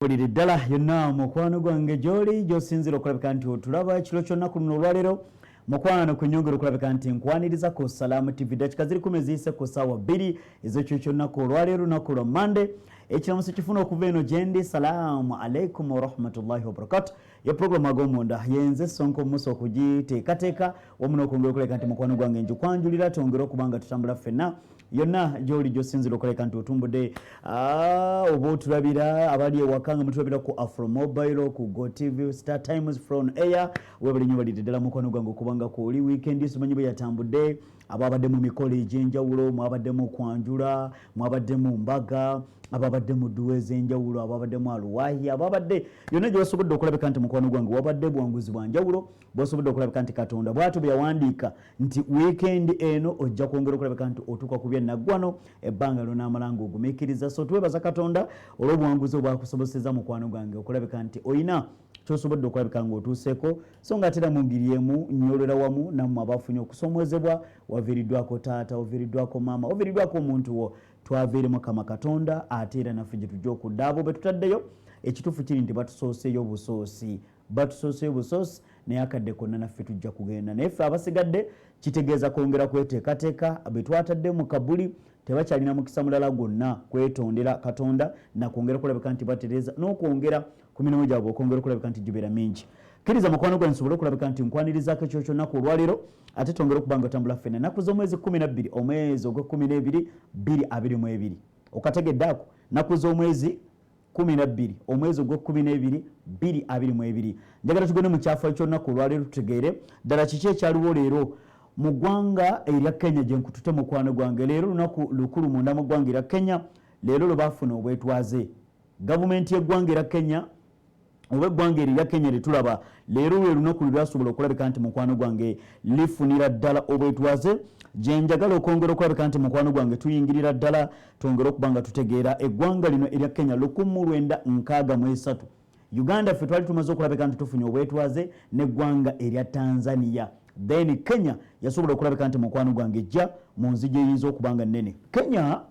Buliri ddala yonna mukwano gwange gy'oli gy'osinzira okulabika nti otulaba ekiro kyonna ku luno olwaleero mukwano ku nnyongero okulabika nti nkwaniriza ku Salaamu TV dakika ziri 10 eziyise ku ssaawa 2 ez'ekiro kyonnaku olwaleero lunaku lwa Monday ekiramuso kifuna okuva eno gye ndi. Salaamu alaikum warahmatullahi wabarakatu ye puroguramu ag'omunda yenze Ssonko Musa okugiteekateeka wamu n'okwongera okulabika nti mukwano gwange njikwanjulira twongere okuba nga tutambula ffenna yonna gy'oli gy'osinzira okulabika nti otumbudde oba otulabira abali ewaka nga mutulabira ku Afro Mobile ku GoTV Star Times from Air webali nnyo balidde ddala mukwano gwange okubanga kwoli weekend simanyi bwe yatambudde ababadde mu mikolo egy'enjawulo mwabadde mu kwanjula mwabadde mu mbaga ababadde mu dduwa ez'enjawulo ababadde mu aluwahi ababadde yonna gye basobodde okulabika nti mukwano gwange wabadde buwanguzi bwa njawulo bwasobodde okulabika nti Katonda bw'atyo bwe yawandiika nti weekend eno ojja kwongera okulabika nti otuuka ku byannaggwano ebbanga ly'onaamala ng'ogumiikiriza. So twebaza Katonda olw'obuwanguzi obwakusobozeseza mukwano gwange okulabika nti oyina kyosobodde okulabika ng'otuuseeko so nga atera mu ngeri emu nnyolera wamu nammwe abafunye okusoomoozebwa waviiriddwako taata waviiriddwako maama waviiriddwako omuntu wo twaviiremu Mukama Katonda ate era naffe gye tujja okudda abo be tutaddeyo ekituufu kiri nti batusooseeyo busoosi naye akadde konna naffe tujja kugenda naye ffe abasigadde kitegeeza kwongera kweteekateeka be twatadde mu kabuli tebakyalina mukisa mulala gwonna kwetondera Katonda nakwongera okulabika nti batereeza n'okwongera ku mirimu gyabwe okwongera okulabika nti gibeera mingi. Kkiriza mukwano gwange nsobole okulabika nti nkwanirizaako ekyo kyonnaku olwaleero ate twongere okuba nga otambula ffenna ennaku z'omwezi 12 omwezi ogw'e12 2022 okategeddeako nnaku z'omwezi 12 omwezi ogw'e12 2022 njagala tugende mu kyafa ekyonnaku olwaleero tutegeere ddala kiki ekyaliwo leero mu ggwanga erya Kenya gye nkutute mukwano gwange. Leero lunaku lukulu munda mu ggwanga erya Kenya leero lwe baafuna obwetwaze gavumenti y'eggwanga erya Kenya oba eggwanga erya Kenya litulaba leero lwe lunaku lwe lwasobola okulabika nti mukwano gwange lifunira ddala obwetwaze gye njagala okwongera okulabika nti mukwano gwange tuyingirira ddala twongere okuba nga tutegeera eggwanga lino erya Kenya 1963 Uganda ffe twali tumaze okulabika nti tufunye obwetwaze n'eggwanga erya Tanzania then Kenya yasobola okulabika nti mukwano gwange ejja mu nzige eyinza okubanga nnene. Kenya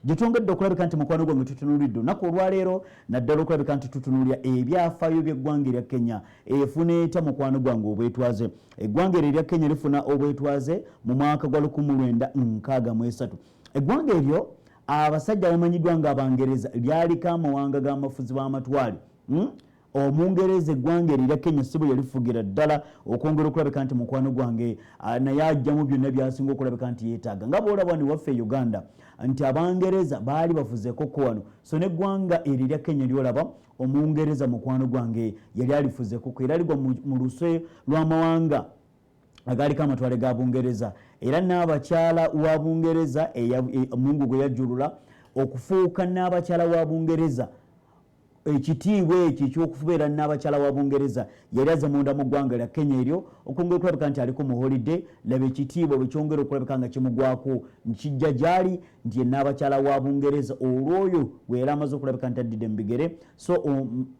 gyetwongedde okulabika nti mukwano gwange tutunuulidde olunaku olwaleero naddala okulabika nti tutunuulira ebyafaayo by'eggwanga erya Kenya efuna eta mukwano gwange obwetwaze. Eggwanga eryo erya Kenya lifuna obwetwaze mu mwaka gwa 1963. Eggwanga eryo abasajja abamanyiddwa nga Abangereza lyaliko amawanga g'amafuzi b'amatwale Omungereza eggwanga erya Kenya si bwe yalifugira ddala okwongera okulabika nti mukwano gwange naye ajjamu byonna byasinga okulabika nti yeetaaga nga bw'olaba wano waffe e Uganda nti Abangereza baali bafuzeeko ko wano so n'eggwanga eryo erya Kenya lyolaba Omungereza mukwano gwange yali alifuzeeko ko era aligwa mu luse lw'amawanga agaaliko amatwale ga Bungereza era n'abakyala wa Bungereza Mungu gwe yajjulula okufuuka n'abakyala wa Bungereza ekitiibwa ekyo ekyokubeera n'abakyala wa Bungereza yali aze munda mu ggwanga lya Kenya eryo okwongera okulabika nti aliko mu holiday laba ekitiibwa bwe kyongera okulabika nga kimugwako nkijja gyali nti n'abakyala wa Bungereza olwoyo bwe yali amaze okulabika nti addidde mu bigere so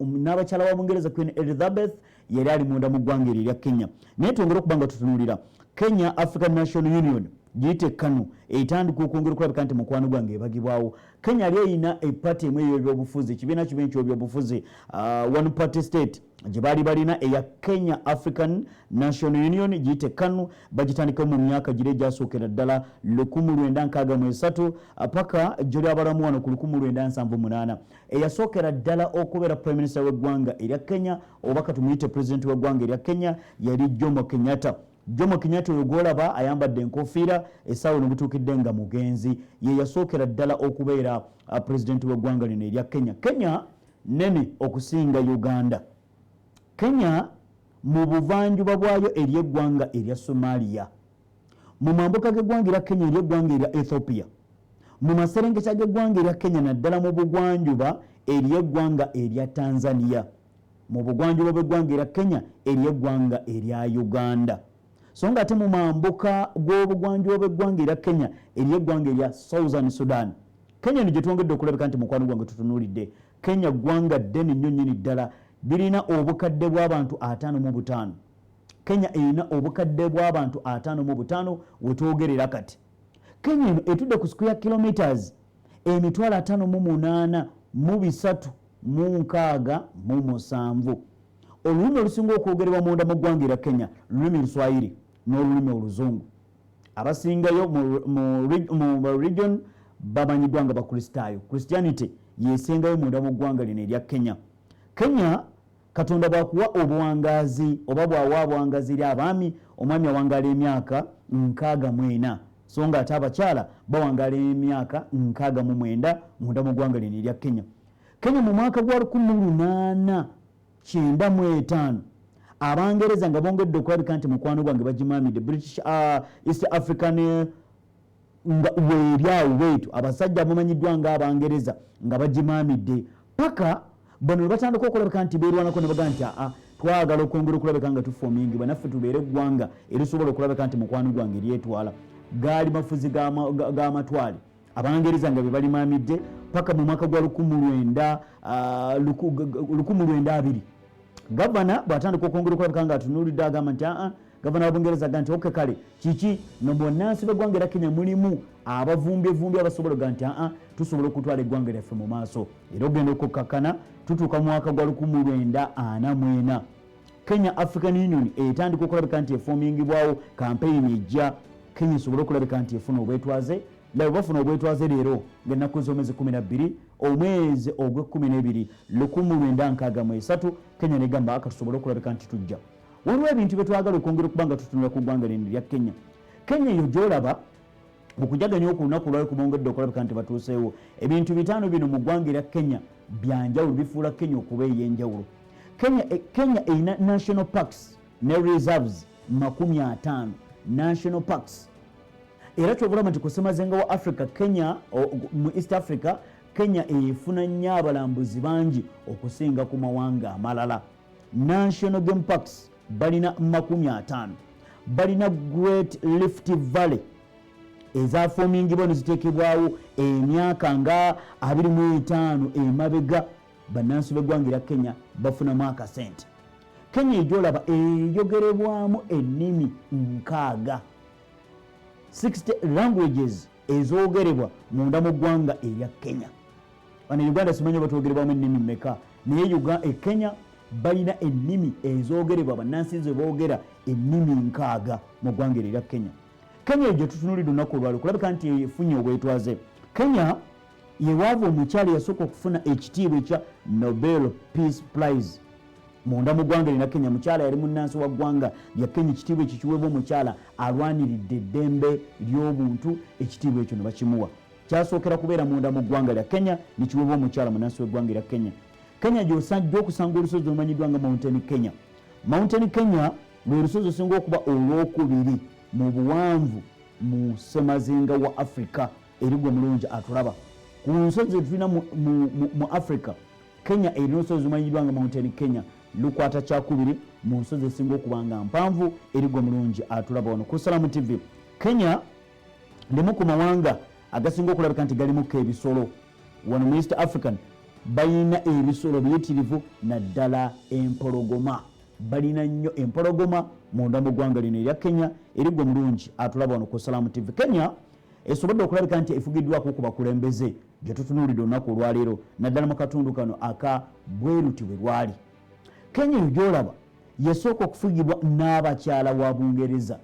n'abakyala wa Bungereza Queen Elizabeth yali ali munda mu ggwanga eryo erya Kenya. Naye twongera okuba nga tutunuulira Kenya African National Union giyite KANU etandika okwongera okulabika nti mukwano gwange ebagibwawo. Kenya yali eyina epati emu ey'ebyobufuzi ekibiina kimu eky'ebyobufuzi one party state gye baali balina eya Kenya African National Union giyite KANU bagitandika mu myaka giri egyasookera ddala 1963 paka gyoli abalamu wano ku 1978 eyasookera ddala okubeera prime minister w'eggwanga erya Kenya oba katumuyite president w'eggwanga erya Kenya yali Jomo Kenyatta. Jomo Kenyatta oyo gwolaba ayambadde enkofiira essaawa nobutuukidde nga mugenzi ye yasookera ddala okubeera pulezidenti w'eggwanga lino erya Kenya. Kenya nene okusinga Uganda. Kenya mu buvanjuba bwayo ery'eggwanga erya Somalia, mu mambuka g'eggwanga erya Kenya ery'eggwanga erya Ethiopia, mu maserengeta g'eggwanga erya Kenya naddala mu bugwanjuba ery'eggwanga erya Tanzania, mu bugwanjuba bw'eggwanga erya Kenya ery'eggwanga erya Uganda. So nga ate mu mambuka gw'obugwanjuba bw'eggwanga erya Kenya ery'eggwanga erya Southern Sudan. Kenya ni gye twongedde okulabika nti mukwano gwange tutunuulidde. Kenya ggwanga ddene nnyo nnyini ddala birina obukadde bw'abantu 55. Kenya erina obukadde bw'abantu 55 we twogerera kati. Kenya eno etudde ku square kilometers emitwalo 58 mu 3 1967. Olulimi olusinga okwogerebwa munda mu ggwanga erya Kenya lulimi Luswahili n'olulimi Oluzungu. Abasingayo mu region bamanyiddwa nga bakristaayo. Christianity yesingayo munda mu ggwanga lino erya Kenya. Kenya Katonda bwakuwa obuwangazi oba bwawa obuwangazi eri abaami, omwami awangaala emyaka 64 so nga ate abakyala bawangaala emyaka 69 munda mu ggwanga lino erya Kenya. Kenya mu mwaka gwa 1895 Abangereza nga bongedde okulabika nti mukwano gwange bagimaamidde British East African nga weeryawo bwetu abasajja bamanyiddwa nga Abangereza nga bagimaamidde paka bano batandika okulabika nti beerwanako ne bagaa nti twagala okwongera okulabika nga tufoomingibwa naffe tubeere eggwanga erisobola okulabika nti mukwano gwange eryetwala. Gaali mafuzi g'amatwale Abangereza nga be balimaamidde paka mu mwaka gwa 1920 Gavana bw'atandika okwongera okulabika nga atunuulidde agamba nti gavana wa Bungereza agamba nti oke kale kiki no bonnansi b'eggwanga erya Kenya mulimu abavumbye abasobola oga nti tusobola okutwala eggwanga lyaffe mu maaso. Era ogenda okukakkana tutuuka mu mwaka gwa 1944 Kenya African Union etandika okulabika nti efoomingibwawo kampeyini ejja Kenya esobole okulabika nti efuna obwetwaze. Laba bafuna obwetwaze leero ng'ennaku z'omwezi 12 omwezi ogw'e12 1963 Kenya negamba akatusobole okulabika nti tujja. Waliwo ebintu bye twagala okwongera okuba nga tutunula ku ggwanga lino erya Kenya. Kenya eyo gy'olaba okujaganya ku lunaku lwali kubongedde okulabika nti batuuseewo ebintu 5 bino mu ggwanga erya Kenya byanjawulo bifuula Kenya okuba ey'enjawulo. Kenya erina national parks ne reserves 50 national parks. Era kyobulaba nti ku ssemazenga wa Africa Kenya mu East Africa Kenya efuna nnyo abalambuzi bangi okusinga ku mawanga amalala. National game parks balina 50, balina Great Rift Valley ezafoomingibwa ne ziteekebwawo emyaka nga 25 emabega. Bannansi b'eggwanga erya Kenya bafunamu akasente. Kenya egyolaba eyogerebwamu ennimi 60 languages ezoogerebwa munda mu ggwanga erya Kenya. Wano Uganda simanyi batwogerebwamu ennimi mmeka naye Kenya balina ennimi ezoogerebwa bannansi ze boogera ennimi 60 mu ggwanga erya Kenya. Kenya egyo tutunulidde olunaku olwali kulabika nti efunye obwetwaze. Kenya yewaavu omukyala yasooka okufuna ekitiibwa ekya Nobel Peace Prize munda mu ggwanga erya Kenya. Mukyala yali munnansi wa ggwanga lya Kenya. Ekitiibwa ekyo kiweebwa omukyala alwaniridde eddembe ly'obuntu. Ekitiibwa ekyo ne bakimuwa. Kyasookera kubeera munda mu ggwanga lya Kenya ne kiweebwa omukyala munnansi w'eggwanga erya Kenya. Kenya gy'osajja okusanga olusozi olumanyiddwa nga Mountain Kenya. Mountain Kenya lwe lusozi osinga okuba olwokubiri mu buwanvu mu ssemazinga wa Africa erigwe mulungi atulaba. Ku nsozi tulina mu Africa Kenya erina olusozi olumanyiddwa nga Mountain Kenya lukwata kyakubiri mu nsozi esinga okuba nga mpanvu erigwe mulungi atulaba wano ku Salamu TV. Kenya limu ku mawanga agasinga okulabika nti galimuko ebisolo. Wano mu East African balina ebisolo biyitirivu naddala empologoma. Balina nnyo empologoma munda mu ggwanga lino erya Kenya erigwe mulungi atulaba wano ku Salamu TV. Kenya esobodde okulabika nti efugiddwako ku bakulembeze gye tutunuulidde olunaku olwaleero naddala mu katundu kano aka bweruti bwe lwali. Kenya eyo gy'olaba yasooka okufugibwa n'abakyala wa Bungereza.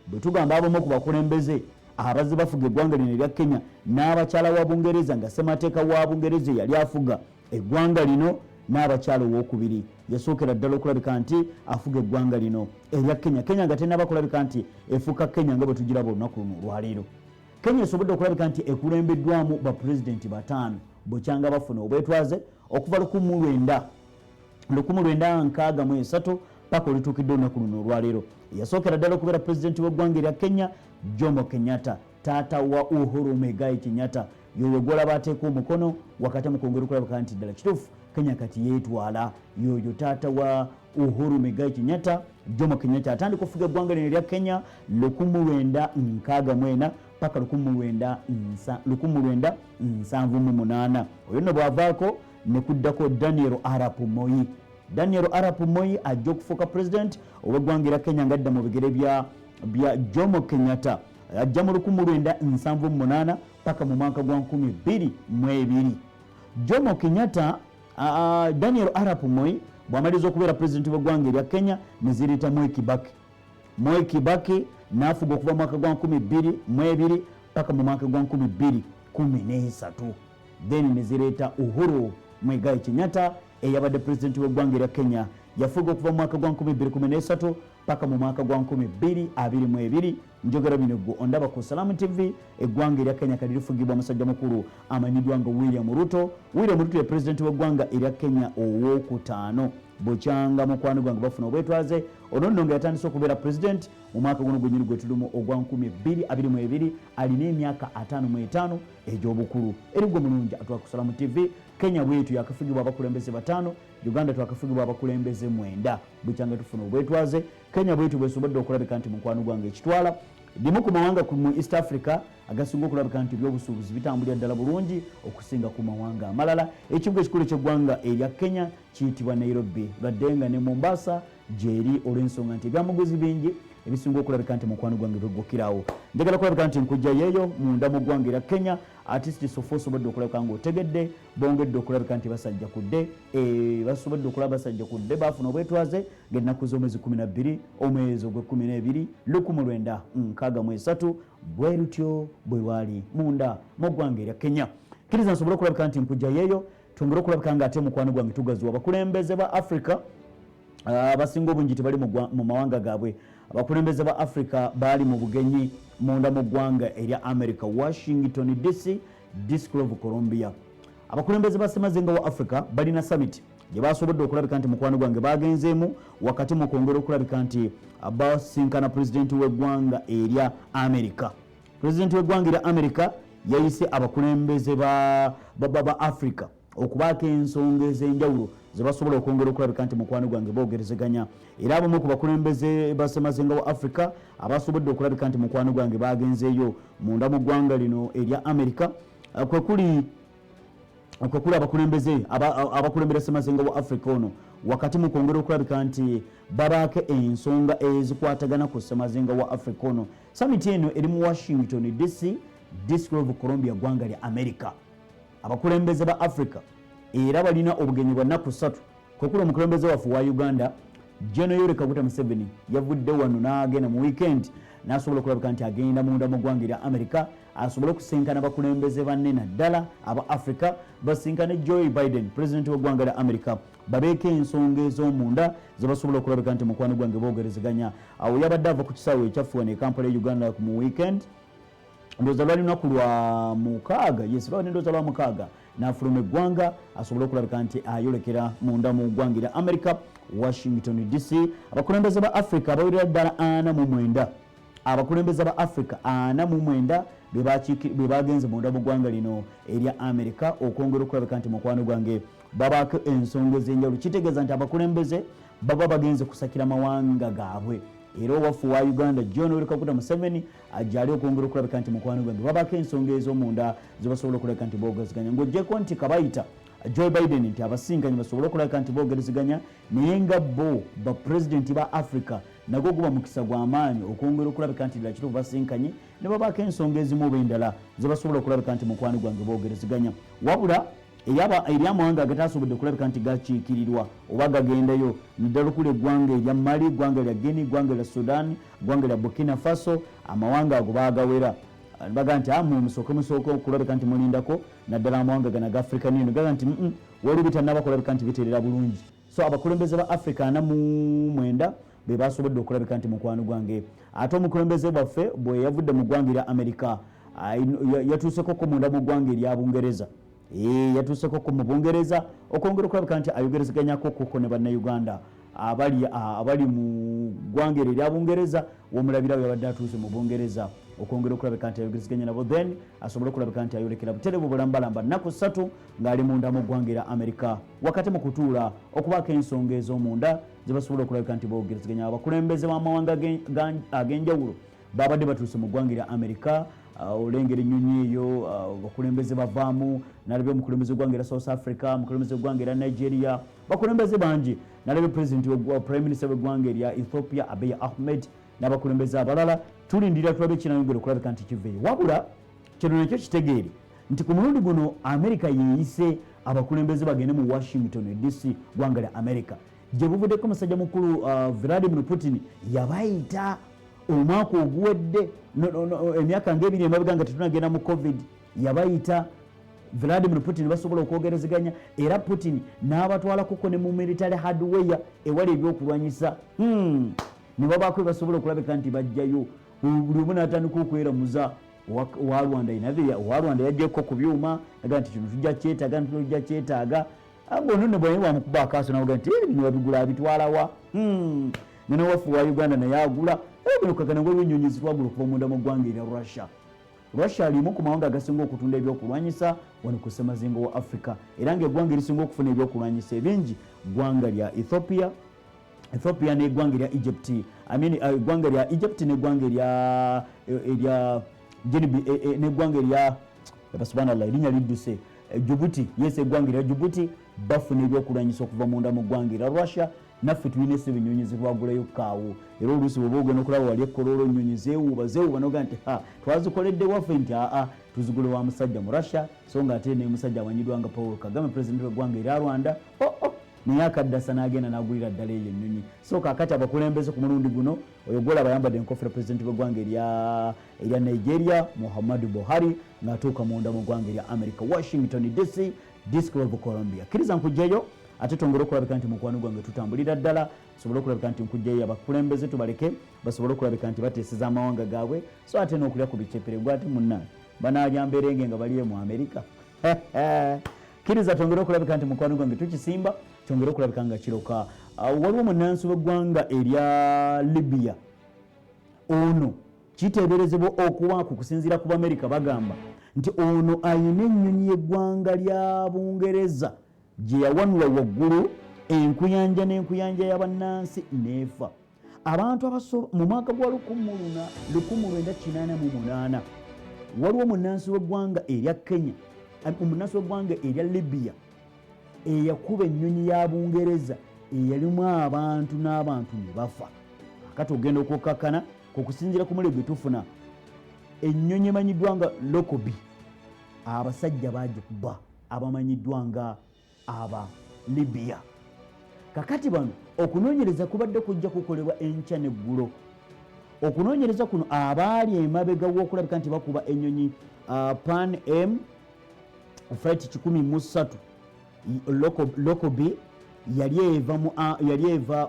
Bwe tugamba abamu ku bakulembeze abazze bafuga eggwanga lino erya Kenya n'abakyala wa Bungereza nga ssemateeka wa Bungereza yali afuga eggwanga lino n'abakyala owookubiri yasookera ddala okulabika nti afuga eggwanga lino erya Kenya. Kenya nga tennaba kulabika nti efuuka Kenya nga bwe tugiraba olunaku luno olwaleero. Kenya esobodde okulabika nti ekulembeddwamu bapulezidenti 5 bukyanga bafuna obwetwaze okuva 1963 paka olituukidde olunaku luno olwaleero. Yasookera ddala okubeera pulezidenti w'eggwanga erya Kenya Jomo Kenyatta, taata wa Uhuru Muigai Kenyatta. Yoyo gwolaba ateeka omukono wakati mu kwongera okulabika nti ddala kituufu Kenya kati yeetwala. Yoyo taata wa Uhuru Muigai Kenyatta Jomo Kenyatta atandika okufuga eggwanga lino erya Kenya 1964 paka 1978. Oyo nno bw'avaako ne kuddako Daniel Arap Moi. Daniel Arap Moi ajja okufuuka president ow'eggwanga erya Kenya ng'adda mu bigere bya Jomo Kenyatta. Ajja mu 1978 paka mu mwaka gwa 2002. Jomo Kenyatta Daniel Arap Moi bwamaliza okubeera pulezidenti w'eggwanga erya Kenya ne zireeta Moi Kibaki n'afuga okuva mu mwaka gwa 2002 paka mu mwaka gwa 2013 then ne zireeta Uhuru Muigai Kenyatta eyabadde pulezidenti w'eggwanga erya Kenya yafuga okuva mu mwaka gwa 2013 paka mu mwaka gwa 2022 njogera bino gwo ondaba ku Salamu TV eggwanga erya Kenya kali lifugibwa omusajja mukulu amanyiddwa nga William Ruto ye pulezidenti w'eggwanga erya Kenya owokutaano bukyanga mukwano gwange bafuna obwetwaze ono nno nga yatandise okubeera pulezidenti mu mwaka guno gwennyini gwe tulimu ogwa 2022 alina emyaka 55 egy'obukulu eri gwe mulungi atwala ku Salamu TV Kenya bwetu yakafugibwa abakulembeze 5 Uganda twakafugibwa abakulembeze 9 bukyanga tufuna obwetwaze Kenya bwetu bwesobodde okulabika nti mukwano gwange ekitwala limu ku mawanga mu East Africa agasinga okulabika nti ebyobusuubuzi bitambulira ddala bulungi okusinga ku mawanga amalala ekibuga ekikulu ky'eggwanga erya Kenya kiyitibwa Nairobi lwaddenga ne Mombasa gyeri olw'ensonga nti ebyamuguzi bingi ebisinga okulabika nti mukwano gwange bweggukirawo njagala kulabika nti nkujja yeeyo munda mu ggwanga erya Kenya artist sofa osobodde okulabika ng'otegedde bongedde okulabika nti basajja kudde basobodde okulaba basajja kudde baafuna obwetwaze ng'ennaku z'omwezi 12 omwezi ogwe12 1963 bwe lutyo bwe waali munda mu ggwanga erya Kenya kkiriza nsobole okulabika nti nkujja yeeyo twongere okulabika ng'ate mukwano gwange tugaziwa abakulembeze ba Africa abasinga obungi tebali mu mawanga gaabwe abakulembeze ba Africa baali mu bugenyi munda mu ggwanga erya America Washington DC District of Columbia abakulembeze ba Ssemazinga wa Africa balina summit gye basobodde okulabika nti mukwano gwange bagenzeemu wakati mu kwongera okulabika nti basinkana pulezidenti w'eggwanga erya America pulezidenti w'eggwanga erya America yayise abakulembeze ba Africa okubaako ensonga ez'enjawulo ze basobola okwongera okulabika nti mukwano gwange boogerezeganya era abamu ku bakulembeze ba Ssemazinga wa Africa abasobodde okulabika nti mukwano gwange bagenzeeyo munda mu ggwanga lino erya America kwe kuli abakulembera Ssemazinga wa Africa ono wakati mu kwongera okulabika nti babaako ensonga ezikwatagana ku Ssemazinga wa Africa ono summit eno eri mu Washington DC District of Columbia ggwanga lya America abakulembeze ba Africa era balina obugenyi bwa nnaku 3 kwekuli omukulembeze waffe wa Uganda General Yoweri Kaguta Museveni yavudde wano n'agenda mu weekend n'asobola okulabika nti agenda munda mu ggwanga erya America asobole okusinkana abakulembeze banne naddala aba Africa basinkane Joe Biden pulezidenti w'eggwanga lya America babeeko ensonga ez'omunda ze basobola okulabika nti mukwano gwange boogerezeganya awo yabadde ava ku kisaawe ekyaffe ne Kampala Uganda mu weekend ndowooza lwali lunaku lwa mukaaga lwali ndowooza lwa mukaaga n'afuluma eggwanga asobole okulabika nti ayolekera munda mu ggwanga erya America Washington DC abakulembeze ba Africa abawirira ddala 49 abakulembeze ba Africa 49 be bagenze munda mu ggwanga lino erya America okwongera okulabika nti mukwano gwange babaako ensonga ez'enjawulo kitegeeza nti abakulembeze baba bagenze kusakira mawanga gaabwe era owaffe wa Uganda John Yoweri Kaguta Museveni ajali okwongera okulabika nti mukwano gwange babaako ensonga ez'omunda ze basobola okulabika nti boogerezeganya ng'oggyeko nti kabayita Joe Biden nti abasinkanye basobola okulabika nti boogerezeganya naye nga bo bapulezidenti ba Africa nagwo guba mukisa gw'amaanyi okwongera okulabika nti ddala kituufu basinkanye ne babaako ensonga ezimu oba endala ze basobola okulabika nti mukwano gwange boogerezeganya wabula eri amawanga agatasobodde okulabika nti gakiikirirwa oba gagendayo naddala okuli eggwanga erya Mali eggwanga lya Guinea eggwanga lya Sudan eggwanga lya Burkina Faso amawanga ago bagawera baga nti musooke okulabika nti mulindako naddala amawanga gana ga Africa nino gaga nti wali bitannaba kulabika nti biterera bulungi so abakulembeze ba Africa 49 be basobodde okulabika nti mukwano gwange ate omukulembeze bwaffe bwe yavudde mu ggwanga erya America yatuuseko munda mu ggwanga erya Bungereza yatuuseko mu Bungereza okwongera okulabika nti ayogerezeganyako koko ne bannayuganda abali mu ggwanga erya Bungereza w'omulabira yabadde atuuse mu Bungereza okwongera okulabika nti ayogerezeganya nabo then asobole okulabika nti ayolekera butereevu bulambalamba nnaku 3 ng'ali munda mu ggwanga erya America wakati mu kutuula okubaako ensonga ez'omunda ze basobola okulabika nti boogerezeganya abakulembeze b'amawanga ag'enjawulo babadde batuuse mu ggwanga erya America olengera ennyonyi eyo abakulembeze bavaamu nalabye omukulembeze w'eggwanga erya South Africa omukulembeze w'eggwanga erya Nigeria bakulembeze bangi nalabye prime minister w'eggwanga erya Ethiopia Abiy Ahmed n'abakulembeze abalala tulindirira tulabe kinayongera okulabika nti kiveeyo wabula kino nakyo kitegeere nti ku mulundi guno America yeeyise abakulembeze bagende mu Washington DC gwanga lya America gye buvuddeko musajja mukulu Vladimir Putin yabayita omwaka oguwedde emyaka ng'ebiri emabega nga tetunagenda mu COVID yabayita Vladimir Putin basobola okwogerezeganya era Putin n'abatwalako ne mu military hardware ewali ebyokulwanyisa ne babaako basobola okulabika nti bajjayo buli omu n'atandika okweramuza owa Rwanda yajjeko ku byuma aga nti kino tujja kyetaaga ng'ono ne bwe bamukuba akaaso n'avuga nti bino babigula abitwalawa ne waffe wa Uganda naye agula bino kakana ngo ebinyonyi zitwagula okuva munda mu ggwanga erya Russia alimu ku mawanga agasinga okutunda ebyokulwanyisa wano ku ssemazinga wa Africa era ng'eggwanga erisinga okufuna ebyokulwanyisa ebingi ggwanga lya Ethiopia n'eggwanga erya Egypt eggwanga lya Egypt n'eggwanga n'eggwanga erya subhanallah erinnya lidduse Djibouti eggwanga erya Djibouti bafuna ebyokulwanyisa okuva munda mu ggwanga erya Russia naffe tulina ebinyonyi zitwagulayo kaawo era oluusi bw'oba ogenda okulaba wali ekkololo ennyonyi zeewuuba noga nti twazikoledde waffe nti tuzigule wa musajja mu Russia so nga ate ne musajja amanyiddwa nga Paul Kagame pulezidenti w'eggwanga erya Rwanda naye akaddasa n'agenda n'agulira ddala eyo ennyonyi so kaakati abakulembeze ku mulundi guno oyo gwolaba ayambadde enkofira pulezidenti w'eggwanga erya Nigeria Muhammadu Buhari ng'atuuka munda mu ggwanga erya America Washington DC District of Columbia kkiriza nkujjayo ate tongera okulabika nti mukwano gwange tutambulira ddala tusobole okulabika nti nkujjayo abakulembeze tubaleke basobole okulabika nti bateeseza amawanga gaabwe so ate n'okulya ku bicepere gwe ate munna banaalya mberenge nga baliye mu America kkiriza tongera okulabika nti mukwano gwange tukisimba kyongera okulabika nga kiroka waliwo munnansi w'eggwanga erya Libya ono kiteeberezebwa okuba ku kusinziira ku America bagamba nti ono ayina ennyonyi y'eggwanga lya Bungereza gye yawanula waggulu enkuyanja n'enkuyanja y'abannansi neefa abantu mu mwaka gwa 1988 waliwo munnansi w'eggwanga erya Kenya omunnansi w'eggwanga erya Libya eyakuba ennyonyi ya Bungereza eyalimu abantu n'abantu ne bafa akati ogenda okukakkana kukusinziira ku muligo tufuna ennyonyi emanyiddwa nga Lokobi abasajja bagikuba abamanyiddwa nga aba Libya kakati bano okunoonyereza kubadde kujja kukolebwa enkya n'eggulo okunoonyereza kuno abaali emabega w'okulabika nti bakuba ennyonyi Pan M flight 13 Lokobi yali eva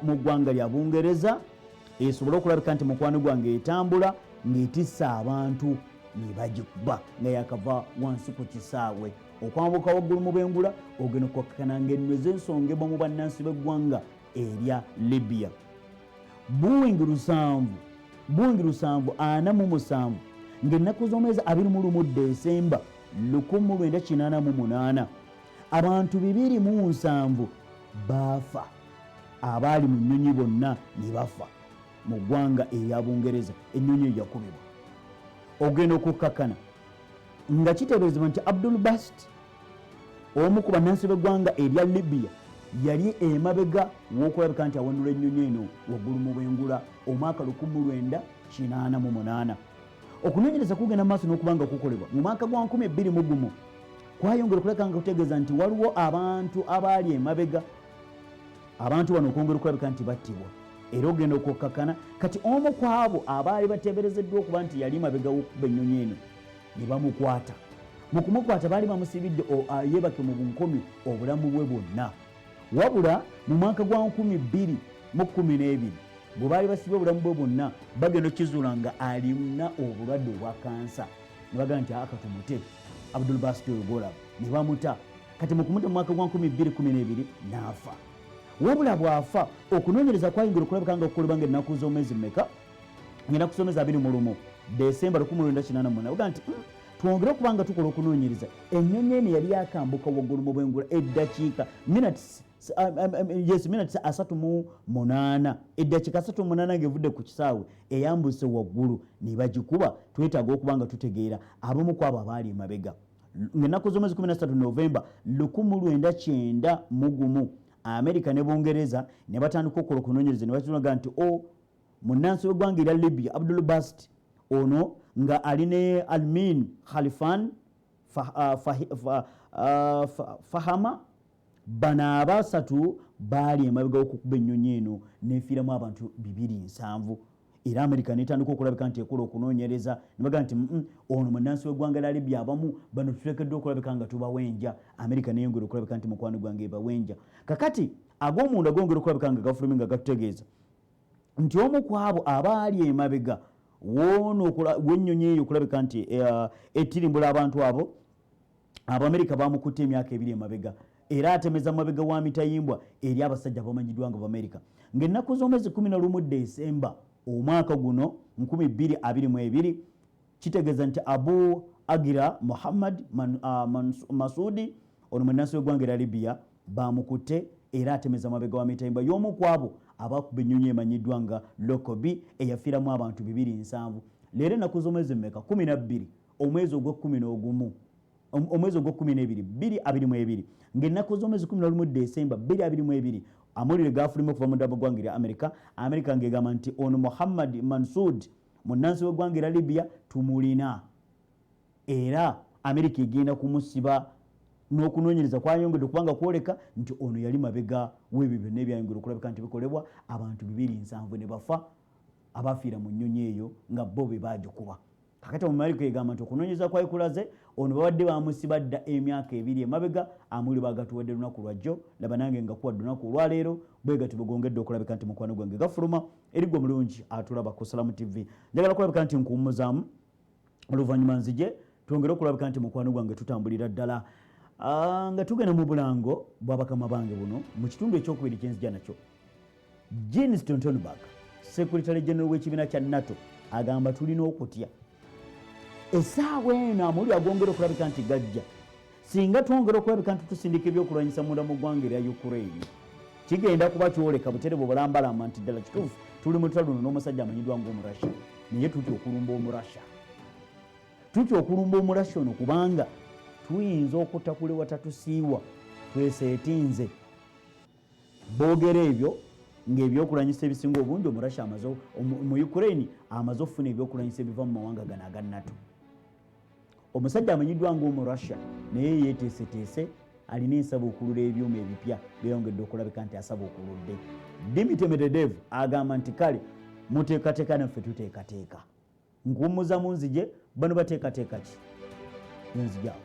mu ggwanga lya Bungereza esobola okulabika nti mukwano gwange etambula ng'etissa abantu ne bagikuba nga yakava wansi ku kisaawe okwambuka waggulu mu bengula ogenda okwakkana ng'ennwe z'ensongebwa mu bannansi b'eggwanga erya Libya Boeing 747 ng'ennaku z'omwezi 21 Desemba 1988 abantu 207 baafa abaali mu nnyonyi bonna ne bafa mu ggwanga erya Bungereza ennyonyi yakubibwa ogenda okukkakkana nga kiteeberezebwa nti Abdul Bast omu ku bannansi b'eggwanga erya Libya yali emabega w'okulabika nti awanula ennyonyi eno waggulu mu bwengula omwaka 1988 okunoonyereza kugenda maaso n'okubanga kukolebwa mu mwaka gwa 2021 kwayongera okulabika nga kutegeeza nti waliwo abantu abaali emabega abantu bano okwongera okulabika nti battibwa era ogenda okukkakkana kati omu ku abo abaali bateeberezeddwa okuba nti yali mabega w'okuba ennyonyi eno ne bamukwata mu kumukwata baali bamusibidde yeebake mu bunkomi obulamu bwe bwonna wabula mu mwaka gwa 2012 bwe baali basibye obulamu bwe bwonna bagenda okizuula nga alina obulwadde obwa kansa ne bagamba nti akatumute Abdul Basti Ogola ne bamuta kati mu kumuta mu mwaka gwa 2012 n'afa wabula bwafa okunoonyereza kwayingira okulabika nga okukolebwa ng'ennaku z'omwezi mmeka ng'ennaku z'omwezi 21 Desemba 1988 bagamba nti twongere okuba nga tukola okunoonyereza ennyonyi eno yali akambuka waggulu mu bwengula eddakiika minutes 38 eddakiika 38 ng'evudde ku kisaawe eyambuse waggulu ne bagikuba twetaaga okuba nga tutegeera abamu ku abo abaali emabega ng'ennaku z'omwezi 13 Novemba 1991 America ne Bungereza ne batandika okukola okunoonyereza ne bakiraga nti munnansi w'eggwanga erya Libya Abdul Bast ono nga ali ne Almin Khalifan Fahama bano abasatu baali emabega okukuba ennyonyi eno nefiiramu abantu 270 era America netandika okulabika nti ekola okunoonyereza nebaga nti ono munnansi w'eggwanga lya Libya abamu bano tulekeddwa okulabika nga tubawenja. America neyongera okulabika nti mukwano gwange ebawenja. Kakati ag'omunda gongera okulabika nga gafulumi nga gatutegeeza nti omu ku abo abaali emabega w'ennyonyi eyo okulabika nti etirimbula abantu abo America bamukutte emyaka 2 emabega era atemeza mabega wa mitayimbwa eri abasajja bamanyiddwa nga America ng'ennaku z'omwezi 11 Desemba omwaka guno 2022 kitegeeza nti Abu Agira Muhammad Masudi ono munnansi w'eggwanga lya Libya bamukutte era atemeza mabega wa mitayimbwa y'omu ku abo abakuba ennyonyi emanyiddwa nga Lokobi eyafiiramu abantu 270. Leero ennaku z'omwezi mmeka 12 omwezi ogw'11 omwezi ogw'12 2022 ng'ennaku z'omwezi 11 Desemba 2022 amawulire gafuluma okuva mu ddabo ggwanga lya America ng'egamba nti ono Muhammad Mansud munnansi w'eggwanga lya Libya tumulina era America egenda kumusiba n'okunoonyereza kwayongedde kubanga kwoleka nti ono yali mabega w'ebyo byonna ebyayongera okulabika nti bikolebwa abantu 270 ne bafa abafiira mu nnyonyi eyo nga bo be bagikuba. Kakati mu America egamba nti okunoonyereza kwayo kulaze ono babadde bamusiba dda emyaka 2 emabega amuli bagatuwadde lunaku lwajjo laba nange nga kuwadde lunaku olwaleero bwe gati bugongedde okulabika nti mukwano gwange gafuluma erigwe mulungi atulaba ku Salamu TV. Njagala kulabika nti nkuwummuzaamu oluvannyuma nzije twongere okulabika nti mukwano gwange tutambulira ddala nga tugenda mu bulango bw'abakama bange buno mu kitundu ekyokubiri kyenzija nakyo. Jean Stoltenberg Secretary General w'ekibiina kya NATO agamba tulina okutya essaawa eno amuli agongera okulabika nti gajja singa twongera okulabika nti tusindika ebyokulwanyisa munda mu ggwanga erya Ukraine kigenda kuba kyoleka butere bubalambalamba nti ddala kituufu tuli mu lutalo luno n'omusajja amanyiddwa ng'Omurasha naye tutya okulumba Omurasha ono kubanga tuyinza okutakula watatusiiwa tweseetinze boogera ebyo ng'ebyokulwanyisa ebisinga obungi Omurasha mu Ukraine amaze okufuna ebyokulwanyisa ebiva mu mawanga gano aga NATO. Omusajja amanyiddwa ng'Omurasha naye yeeteeseteese alina ensaba okulula ebyuma ebipya byeyongedde okulabika nti asaba okuludde. Dimitri Medvedev agamba nti kale muteekateeka naffe tuteekateeka. Nkuwummuza mu nzije bano bateekateeka ki nzijaawo.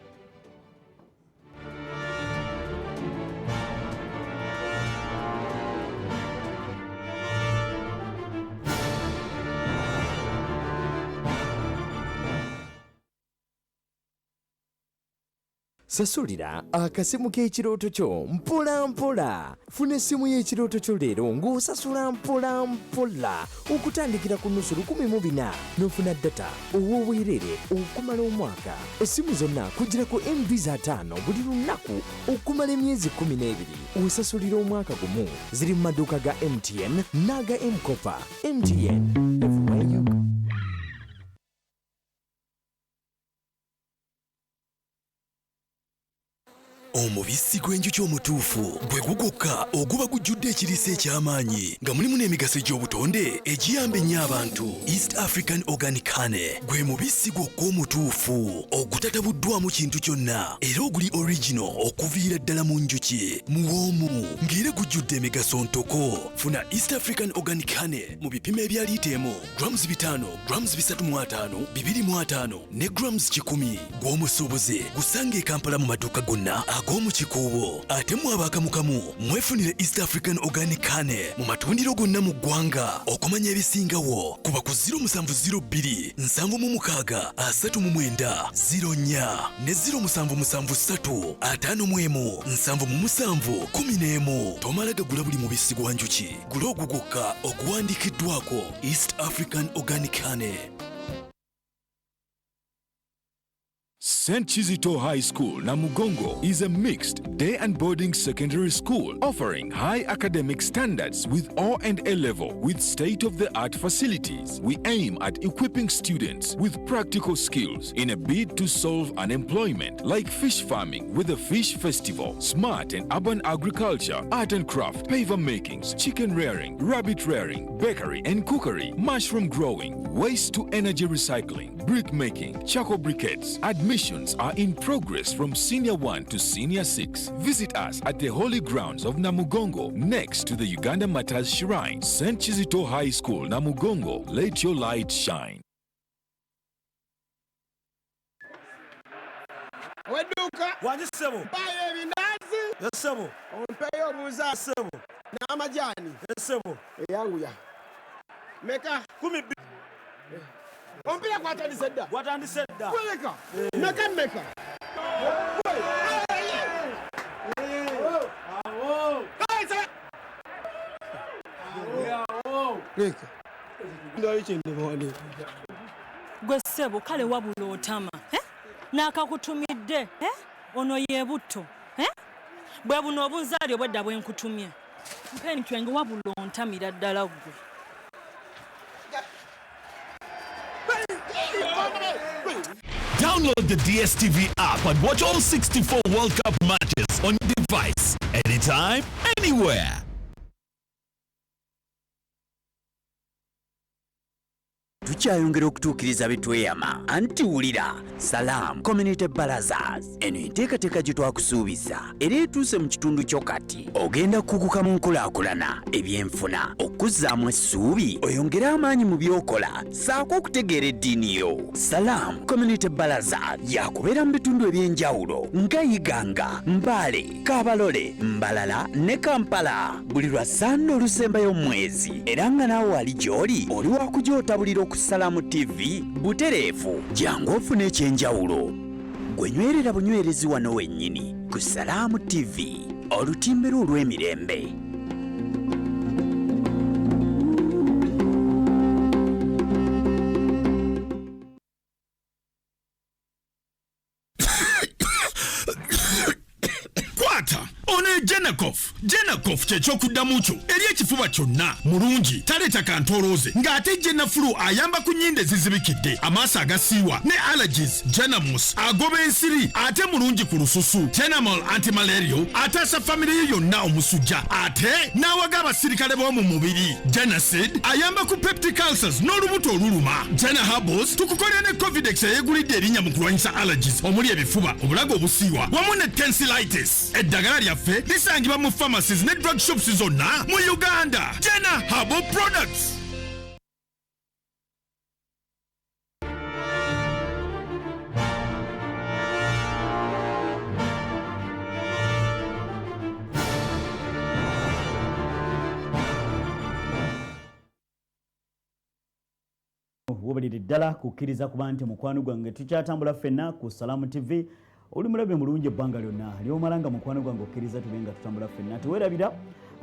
Sasulira akasimu k'ekirooto kyo mpola mpola. Funa essimu y'ekirooto kyo leero ng'osasula mpola mpola okutandikira ku nnusu 14 n'ofuna data ow'obwerere okumala omwaka. Essimu zonna kugirako MB za 5 buli lunaku okumala emyezi 12. Osasulira omwaka gumu. Ziri mu maduuka ga MTN n'aga M-Kopa. MTN, everywhere you go. Omubisi gw'enjuki omutuufu gwe guguka oguba gujjudde ekiriisa eky'amaanyi nga mulimu n'emigaso egy'obutonde egiyamba ennyo abantu. East African Organic Honey gwe mubisi gwokka omutuufu ogutatabuddwamu kintu kyonna era oguli original okuviira ddala mu njuki muwoomu ng'era gujjudde emigaso ntoko. Funa East African Organic Honey mu bipimo ebya liita emu, grams 5, grams 3.5, 2.5 ne grams 100. Gw'omusuubuze gusanga e Kampala mu maduuka gonna ag'omu kikuubo. Ate mwabakamukamu mwefunire East African Organic Honey mu matundiro gonna mu ggwanga. Okumanya ebisingawo kuba ku 0702 736 39 04 ne 0773 51 77 11. Tomala gagula buli mubisi gwa njuki gula ogugukka okuwandiikiddwako East African Organic Honey. St. Chizito High School, Namugongo, is a mixed day and boarding secondary school offering high academic standards with O and A level with state-of-the-art facilities. We aim at equipping students with practical skills in a bid to solve unemployment, like fish farming with the Fish Festival, smart and urban agriculture, art and craft, paver makings, chicken rearing, rabbit rearing, bakery and cookery, mushroom growing, waste to energy recycling, brick making, charcoal briquettes. Admission Admissions are in progress from Senior 1 to Senior 6. Visit us at the Holy Grounds of Namugongo, next to the Uganda Martyrs Shrine. St. Kizito High School, Namugongo. Let your light shine. Weduka Wanyisebo baye binazi yesebo ompeyo buza sebo na majani yesebo yangu ya meka 10 ompira kwatandise dda watandise dda kweleka meka leka ndayo kyendebone gwe ssebo kale wabula otama n'akakutumidde ono ye butto bwe buno obunzaali obwedda bwe nkutumye mpeni twenge wabula ontamira ddala ggwe. Download the DSTV app and watch all 64 World Cup matches on your device, anytime, anywhere. Tukyayongera okutuukiriza bitweyama anti wulira Salam Community Barazas eno enteekateeka gye twakusuubiza era etuuse mu kitundu kyo kati ogenda kukuka mu nkulaakulana ebyenfuna okuzzaamu essuubi oyongere amaanyi mu by'okola saako okutegeera eddiini yo. Salam Community Barazas yakubeera mu bitundu ebyenjawulo nga Iganga, Mbale, Kabalole, Mbalala ne Kampala buli lwa Ssande olusembayo mu mwezi era nga naawe wali gy'oli oli wakujootabulira ku Salamu TV butereevu jangu ofune ekyenjawulo gwenywerera bunywerezi wano wennyini ku Salamu TV olutimbiro olw'emirembe. Jenakof kyekyokudamu kyo eri ekifuba kyonna mulungi taleeta kantolooze ng'ate Jenafulu ayamba ku nnyindo ezizibikidde amaaso agasiiwa ne allergies. Jenamus agoba ensiri ate mulungi ku lususu. Jenamol antimalario ataasa famire ye yonna omusujja ate n'awaga abasirikale b'omu mubiri. Jenacid ayamba ku peptic ulcers n'olubuto oluluma. Jena Herbals tukukolera ne Covidex eyeegulidde erinnya mu kulwanyisa allergies omuli ebifuba obulago obusiiwa wamu ne tonsillitis. Eddagala lyaffe lisangibwa mu pharmacies ne drug shops zonna mu Uganda. Jena Herbal Products. Wobulire ddala kukkiriza kuba nti mukwano gwange tukyatambula ffenna ku Salamu TV oli mulabe mulungi ebbanga lyonna lyomalanga mukwano gwange okkiriza tube nga tutambula ffenna tuwerabira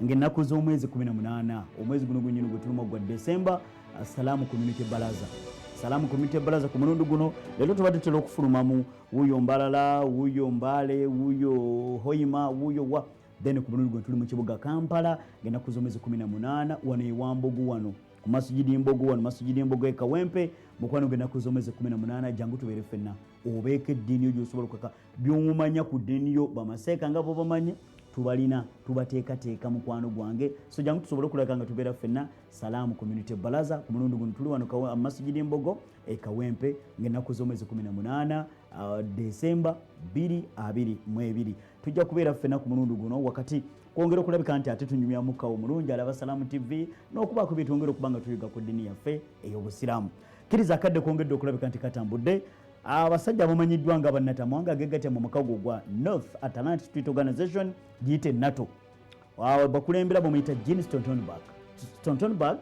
ng'ennaku z'omwezi 18 omwezi guno gwennyini gwe tulimu gwa December. Salamu Community Baraza, Salamu Community Baraza ku mulundi guno leero tuba tutera okufulumamu wuuyo Mbalala, wuuyo Mbale, wuuyo Hoima, wuuyo wa then ku mulundi guno tuli mu kibuga Kampala ng'ennaku z'omwezi 18 wano ewambogu wano ku masujidi mbogo wano masujidi mbogo e Kawempe mukwano gwennaku z'omwezi 18 jangu tubeere ffenna obeeka eddiini yo gy'osobola okukaka by'omumanya ku ddiini yo bamaseeka nga bo bamanye tubalina tubateekateeka mukwano gwange so jangu tusobole okulabika nga tubeera ffenna Salamu Community Baraza ku mulundi guno tuli wano masujidi mbogo e Kawempe ng'ennaku z'omwezi 18 December 2022 tujja kubeera ffenna ku mulundi guno wakati kwongera okulabika nti ate tunyumya mukawo mulungi alaba Salamu TV n'okubaako byetwongera okubanga tuyiga ku ddiini yaffe ey'obusiraamu. Kkiriza akadde kwongedde okulabika nti katambudde abasajja abamanyiddwa nga bannatamwanga agegatya mu mukago gwa North Atlantic Street Organization giyite NATO bakulembera bamuyita Jean Stoltenberg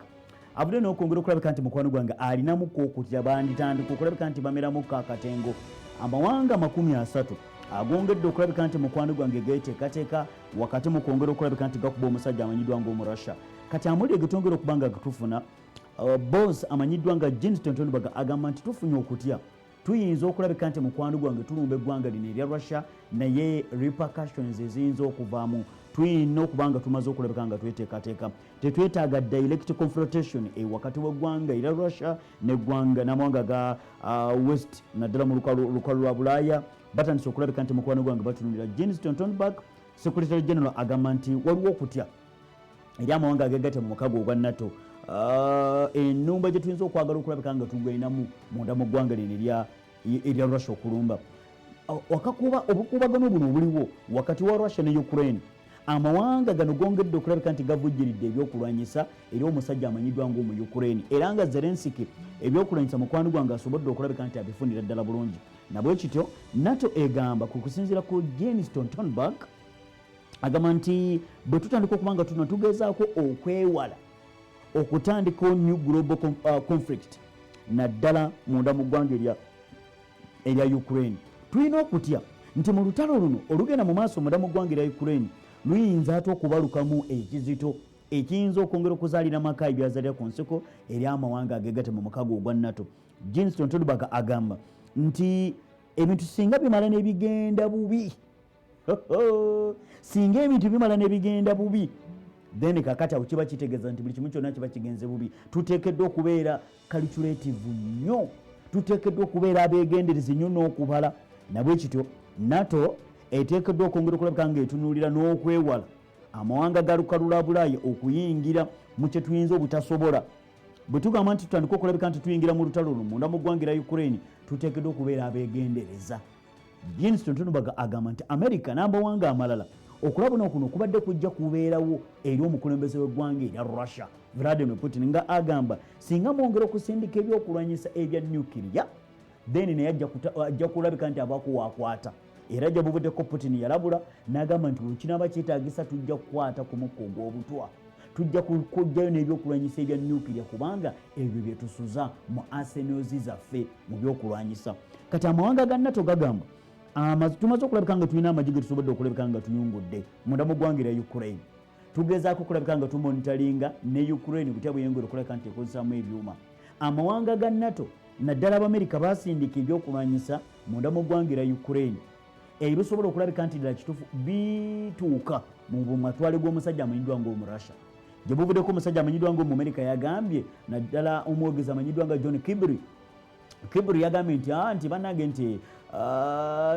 avudde n'okwongera okulabika nti mukwano gwange alinamuko okutya banditandika okulabika nti bameramukko akatengo amawanga 30 agongedde okulabika nti mukwano gwange geteekateeka wakati mu kwongera okulabika nti gakuba omusajja amanyiddwa ng'Omurussia kati amuli getongera okubanga gatufuna boss amanyiddwa nga Jean Stoltenberg agamba nti tufunye okutya tuyinza okulabika nti mukwano gwange tulumba eggwanga lino erya Russia naye repercussions eziyinza okuvaamu tuyina okubanga tumaze okulabika nga tweteekateeka tetwetaaga direct confrontation wakati w'eggwanga erya Russia n'eggwanga n'amawanga ga west naddala mu lukalu lwa Bulaaya batandise okulabika nti mukwano gwange batunulira. Jean Stoltenberg Secretary General agamba nti waliwo okutya eri amawanga agegatya mu mukago ogwa NATO ennumba gye tuyinza okwagala okulabika nga tugwinamu munda mu ggwanga lino erya Russia okulumba wakakuba obukuubagano buno obuliwo wakati wa Russia ne Ukraine amawanga gano gongedde okulabika nti gavujjiridde ebyokulwanyisa eri omusajja amanyiddwa ng'omu Ukraine era nga Zelensky ebyokulwanyisa mukwano gwange asobodde okulabika nti abifunira ddala bulungi nabwe kityo NATO egamba ku kusinziira ku Jens Stoltenberg agamba nti bwe tutandika okuba nga tugezaako okwewala okutandika new global conflict naddala munda mu ggwanga erya Ukraine tulina okutya nti mu lutalo luno olugenda mu maaso munda mu ggwanga erya Ukraine luyinza ate okubalukamu ekizito ekiyinza okwongera okuzaalira maka ebyazaalira ku nseko eri amawanga ageegate mu mukago ogwa NATO. Jens Stoltenberg agamba nti ebintu singa bimala n'ebigenda bubi singa ebintu bimala n'ebigenda bubi then kakati awo kiba kitegeeza nti buli kimu kyonna kiba kigenze bubi. Tuteekeddwa okubeera calculative nnyo, tuteekeddwa okubeera abeegenderezi nnyo n'okubala. Nabwe kityo NATO eteekeddwa okwongera okulabika nga etunuulira n'okwewala amawanga ga lukalu lwa Bulaaya okuyingira mu kye tuyinza obutasobola. Bwe tugamba nti tutandika okulabika nti tuyingira mu lutalo luno munda mu ggwanga erya Ukraine tuteekeddwa okubeera abeegendereza. Jens Stoltenberg agamba nti America n'amawanga amalala okulabuna kuno kubadde kujja kubeerawo eri omukulembeze w'eggwanga erya Russia Vladimir Putin nga agamba singa mwongera okusindika ebyokulwanyisa ebya nuclear then naye ajja kulabika nti abaako waakwata. Era ajja buvuddeko Putin yalabula n'agamba nti bwekinaba kyetaagisa tujja kukwata ku mukka ogw'obutwa, tujja kujjayo n'ebyokulwanyisa ebya nuclear kubanga ebyo bye tusuza mu arsenals zaffe mu byokulwanyisa. Kati amawanga ga NATO gagamba tumaze okulabika nga tulina amagi ge tusobodde okulabika nga tuyungudde munda mu ggwanga erya Ukraine. Tugezaako okulabika nga tumonitalinga ne Ukraine butya bweyongera okulabika nti ekozesaamu ebyuma. Amawanga ga NATO naddala Abamerika baasindika ebyokulwanyisa munda mu ggwanga erya Ukraine ebisobola okulabika nti ddala kituufu bituuka mu matwale g'omusajja amanyiddwa ng'omu Russia. Gye buvuddeko omusajja amanyiddwa ng'omu Amerika yagambye naddala omwogezi amanyiddwa nga John Kibri yagambye nti bannange nti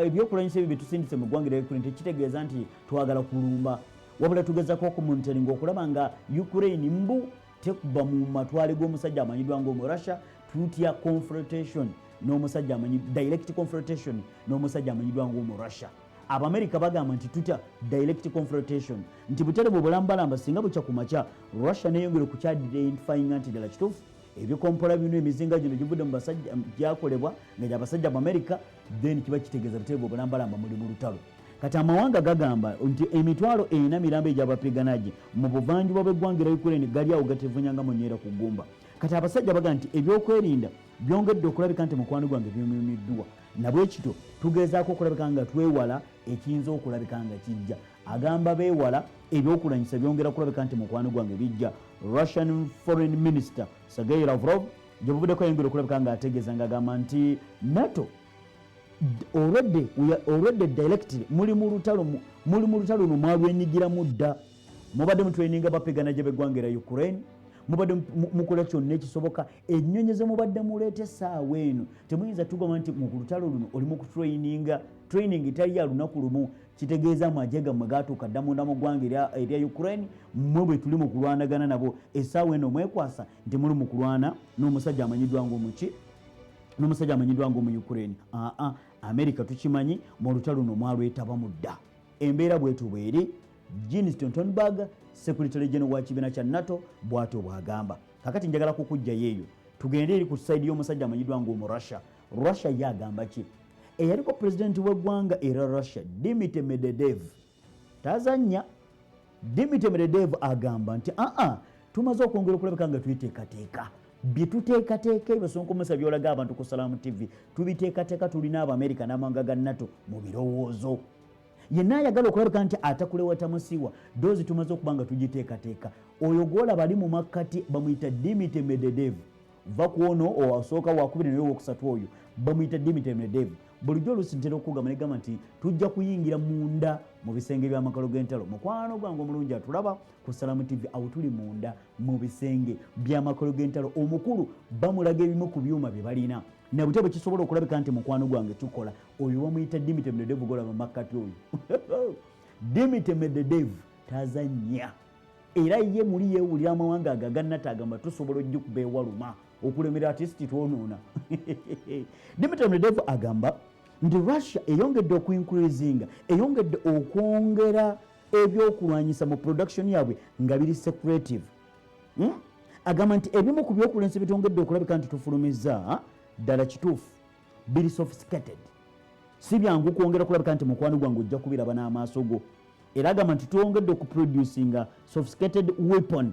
ebyokulwanyisa ebyo bye tusindise mu ggwanga erya Ukraine tekitegeeza nti twagala kulumba, wabula tugezaako okumonitaringa okulaba nga Ukraine mbu tekuba mu matwale g'omusajja amanyiddwa ng'omu Russia. Tutya confrontation n'omusajja direct confrontation n'omusajja amanyiddwa ng'omu Russia. Abamerika bagamba nti tutya direct confrontation nti butale bwe bulambalamba singa bukya ku makya Russia neyongere okukyaidentifyinga nti ddala kituufu ebyokompola bino emizinga gino givudde mu basajja gyakolebwa nga gy'abasajja Abamerika then kiba kitegeeza butale bwe bulambalamba muli mu lutalo. Kati amawanga gagamba nti emitwalo 4 mirambo egy'abapiganagi mu buvanjuba bw'eggwanga erya Ukraine gali awo gatevunyanga mu nyeera ku ggumba. Kati abasajja bagamba nti ebyokwerinda byongedde okulabika nti mukwano gwange byumiddwa. Nabwe kityo tugezaako okulabika nga twewala ekiyinza okulabika nga kijja. Agamba beewala ebyokulwanyisa byongera kulabika nti mukwano gwange bijja. Russian Foreign Minister Sergei Lavrov gye buvuddeko yongera okulabika nga ategeeza nga agamba nti NATO already directly muli mu lutalo luno mwalwenyigiramu dda. Mubadde mutweninga bapiganajje b'eggwanga erya Ukraine, mubadde mukola kyonna ekisoboka. Ennyonyi ze mubadde muleeta essaawa eno temuyinza tugamba nti mu lutalo luno oli mu kutraininga. Training tali ya lunaku lumu, kitegeeza amagye gammwe gaatuuka dda munda mu ggwanga erya Ukraine. Mmwe bwe tuli mu kulwanagana nabo essaawa eno mwekwasa nti muli mu kulwana n'omusajja amanyiddwa ng'omuki n'omusajja amanyiddwa ng'omu Ukraine. America tukimanyi mu lutalo luno mwalwetabamu dda. Embeera bwetu bweri. Jens Stoltenberg Secretary General wa kibiina kya NATO bw'atyo bw'agamba. Kakati njagala kukujjayo eyo tugende eri ku side y'omusajja amanyiddwa ng'omu Russia. Russia ye agamba ki? Eyaliko pulezidenti w'eggwanga era Russia Dmitry Medvedev tazannya. Dmitry Medvedev agamba nti tumaze okwongera okulabika nga tuyiteekateeka bye tuteekateeka ebyo Ssonko Musa byolaga abantu ku Salamu TV tubiteekateeka tulina Abamerika n'amawanga ga NATO mu birowoozo. Yenna ayagala okulabika nti atakulewa tamusiwa dozi tumaze okuba nga tugiteekateeka. Oyo gwolaba ali mu makkati bamuyita Dmitry Medvedev. Va ku ono owasooka wakubiri naye owokusatu oyo bamuyita Dmitry Medvedev. Bulijjo oluusi ntera okugamba negamba nti tujja kuyingira munda mu bisenge by'amakalo g'entalo. Mukwano gwange omulungi atulaba ku Salamu TV awo tuli munda mu bisenge by'amakalo g'entalo. Omukulu bamulaga ebimu ku byuma bye balina na butya bwe kisobola okulabika nti mukwano gwange tukola. Oyo bamuyita Dmitry Medvedev golaba makkati oyo. Dmitry Medvedev tazannya era ye muli yeewulira amawanga agaganata agamba tusobola ojjukuba ewaluma okulemera artisti twonoona. Dmitry Medvedev agamba nti Russia eyongedde okuincreasinga eyongedde okwongera ebyokulwanyisa mu production yabwe nga biri secretive. Agamba nti ebimu ku byokulwanyisa bitongedde okulabika nti tufulumiza ddala kituufu biri sophisticated, si byangu kwongera kulabika nti mukwano gwange ojja kubiraba n'amaaso go. Era agamba nti twongedde okuproducinga sophisticated weapon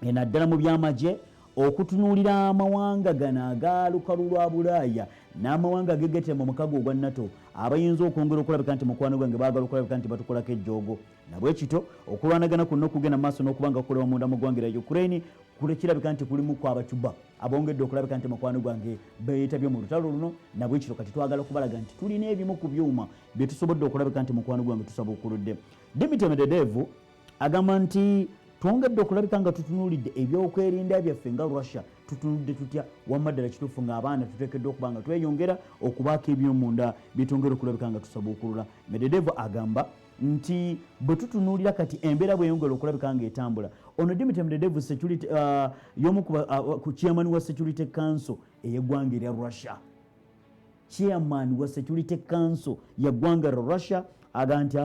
naddala mu byamagye okutunuulira amawanga gano agaalukalu lwa Bulaaya n'amawanga agegete mu mukago ogwa NATO abayinza okwongera okulabika nti mukwano gwange baagala okulabika nti batukolako ejjoogo. Nabwe kityo okulwanagana kuno okugenda maaso n'okubanga kukolewa munda mu ggwanga lya Ukraine kirabika nti kulimu ku Abacuba abongedde okulabika nti mukwano gwange beetabye mu lutalo luno. Nabwe kityo kati twagala okubalaga nti tulina ebimu ku byuma bye tusobodde okulabika nti mukwano gwange tusabuukuludde. Dimitri Medvedev agamba nti twongedde okulabika nga tutunuulidde ebyokwerinda byaffe nga Russia tutunudde tutya wamma ddala kituufu ng'abaana tuteekeddwa okuba nga tweyongera okubaako ebyomunda byetwongera okulabika nga tusabuukulula. Medvedev agamba nti bwe tutunuulira kati embeera bweyongera okulabika nga etambula. Ono Dimitri Medvedev y'omu ku chairman wa Security Council ey'eggwanga erya Russia. Chairman wa Security Council y'eggwanga erya Russia aga nti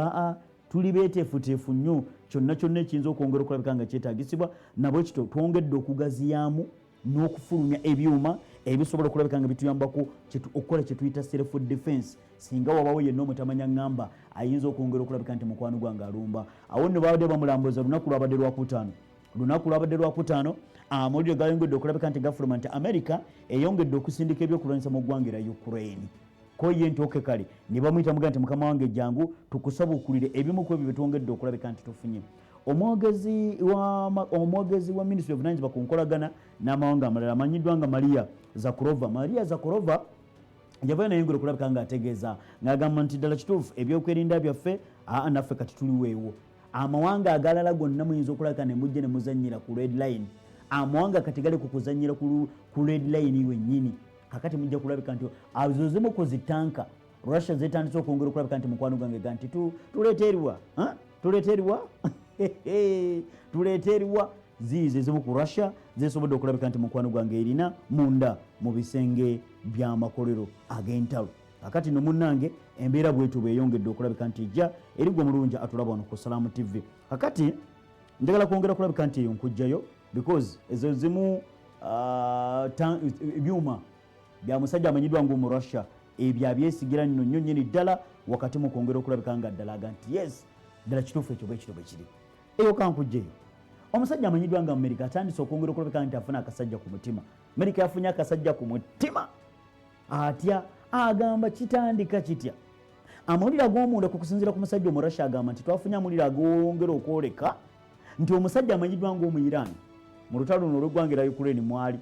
tuli beeteefuteefu nnyo kyonna kyonna ekiyinza okwongera okulabika nga kyetaagisibwa. Nabwe kityo twongedde okugaziyaamu n'okufulumya ebyuma ebisobola okulabika nga bituyambako okukola kye tuyita self defense. Singa wabawo yenna omutamanya ngamba ayinza okwongera okulabika nti mukwano gwange alumba. Awo nno baabadde bamulambuza lunaku lwabadde lwakutaano amawulire gayongedde okulabika nti gavumenti America eyongedde okusindika ebyokulwanyisa mu ggwanga erya Ukraine. Ko ye ntoke kale ne bamuyita muga nti mukama wange jangu tukusabuukulire ebimu ku ebyo byetwongedde okulabika nti tufunye. Omwogezi wa Ministry of Finance bakunkolagana n'amawanga amalala amanyiddwa nga Maria Zakharova yavayo nayongera okulabika nga ategeeza ng'agamba nti ddala kituufu ebyokwerinda byaffe naffe kati tuliweewo. Amawanga agalala gonna muyinza okulabika ne mujje ne muzannyira ku red line. Amawanga kati gali ku kuzannyira ku red line wennyini. Kakati mujja kulabika nti azozimu ku zitanka Russia zetandise okwongera okulabika nti mukwano gwange ganti tuleeterwa ziizo ezimu ku Russia zesobodde okulabika nti mukwano gwange erina munda mu bisenge by'amakolero ag'entalo. Kakati no munnange embeera bwetu bweyongedde okulabika nti ejja erigwa mulungi atulaba wano ku Salaamu TV. Kakati njagala kwongera okulabika nti eyo nkujjayo because ezo zimu ebyuma bya musajja amanyiddwa ng'omu Russia ebyo abyesigira nno nnyo nnyini ddala wakati mu kwongera okulabika nga ddala aga nti yes ddala kituufu ekyo bwe kiri. Eyo kankujjeyo omusajja amanyiddwa nga America atandise okwongera okulabika nti afuna akasajja ku mutima. America yafunye akasajja ku mutima atya agamba kitandika kitya. Amawulire ag'omunda ku kusinziira ku musajja omu Russia agamba nti twafunye amawulire agongera okwoleka nti omusajja amanyiddwa ng'omu Iran mu lutalo luno olw'eggwanga erya Ukraine mwali.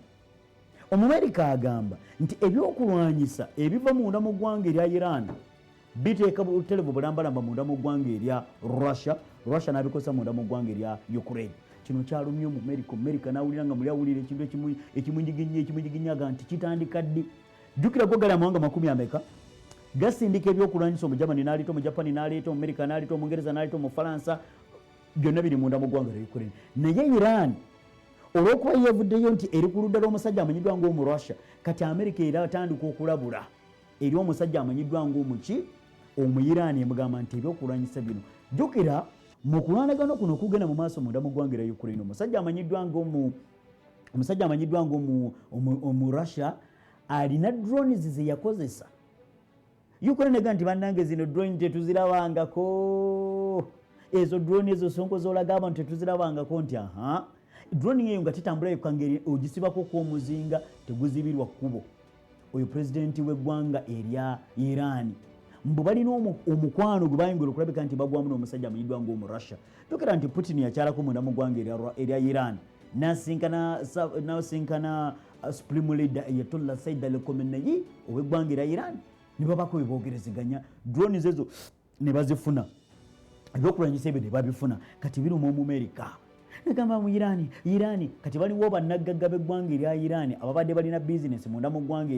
Omumerika agamba nti ebyokulwanyisa ebiva munda mu ggwanga erya Iran biteeka buterevu bulambalamba munda mu ggwanga erya Russia n'abikosa munda mu ggwanga erya Ukraine. Kino kyalumye Omumerika n'awulira nga muli awulira ekintu ekimunyiginya aga nti kitandika ddi. Jjukira go gali amawanga 10 gasindika ebyokulwanyisa Omujamani n'aleeta Omujapani n'aleeta Omumerika n'aleeta Omungereza n'aleeta Omufalansa byonna biri munda mu ggwanga erya Ukraine. Naye Iran olw'okuba yeevuddeyo nti eri ku ludda lw'omusajja amanyiddwa ng'omu Russia kati America era atandika okulabula eri omusajja amanyiddwa ng'omuki Omuyiraani emugamba nti ebyokulwanyisa bino. Jjukira mu kulwanagana kuno okugenda mu maaso munda mu ggwanga erya Ukraine omusajja amanyiddwa ng'omu Russia alina drones ze yakozesa. Ukraine ega nti bannange zino drone tetuzirabangako, ezo drone ezo Ssonko z'olaga abantu tetuzirabangako nti drone yeyo nga tetambula yokangeri ogisibako kw'omuzinga teguzibirwa kkubo. Oyo pulezidenti w'eggwanga erya Iran mbu balina omukwano gwe bayongera okulabika nti bagwamu n'omusajja amanyiddwa ng'omu Russia. Tukira nti Putin yakyalako munda mu ggwanga erya Iran n'asinkana supreme leader Ayatollah Said Ali Khamenei ow'eggwanga erya Iran ne babako bwe boogerezeganya drones ezo ne bazifuna. Ebyokulwanyisa ebyo ne babifuna kati biruma Omumerika. Negamba mu Iran kati baliwo bannaggagga b'eggwanga erya Iran ababadde balina business munda mu ggwanga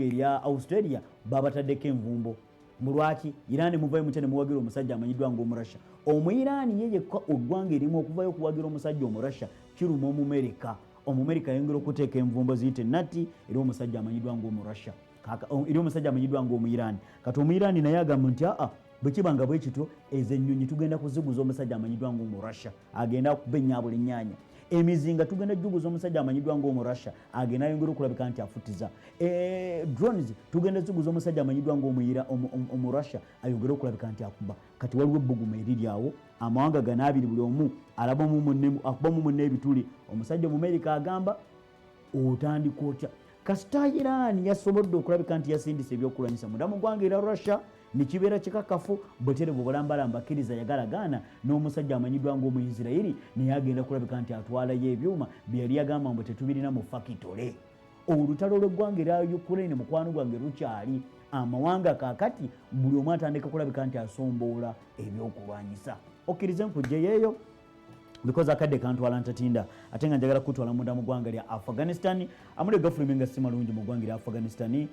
erya Australia babataddeko envumbo. Mulwaki Iran muvayo mutya ne muwagira omusajja amanyiddwa ng'omu Russia. Omu-Iran ye yekka eggwanga erimu okuvayo okuwagira omusajja omu Russia kiruma Omumerika. Omumerika yongera okuteeka envumbo ziyite nati eri omusajja amanyiddwa ng'omu Russia. eri omusajja amanyiddwa ng'omuyirani kati omuyirani naye agamba nti bwekibanga bwe kityo ezo ennyonyi tugenda kuziguza omusajja amanyiddwa ng'omurussia agenda kuba ennyabula ennyaanya emizinga tugenda juguza omusajja amanyiddwa ng'omurussia agenda ayongera okulabika nti afutiza drones tugenda ziguza omusajja amanyiddwa ng'omurussia ayongera okulabika nti akuba kati waliwo ebbuguma eriri awo amawanga gano abiri buli omu akubamu munne ebituli omusajja omumerika agamba otandika otya kasita Iran yasobodde okulabika nti yasindisa ebyokulwanyisa munda mu ggwanga era Russia nekibeera kikakafu buterevu bulambalamba akkiriza yagalagaana n'omusajja amanyiddwa ng'omuyisirayiri naye agenda kulabika nti atwalayo ebyuma bye yali agamba mbu tetubirina mu fakitole olutalo lw'eggwanga erya Ukraine mukwano gwange lukyali amawanga kaakati buli omu atandika kulabika nti asomboola ebyokulwanyisa okkirize nkugjeyo because akadde kantwala ntatinda ate nga njagala kutwala munda mu ggwanga lya Afghanistan amule gafulumye nga si malungi mu ggwanga lya Afghanistan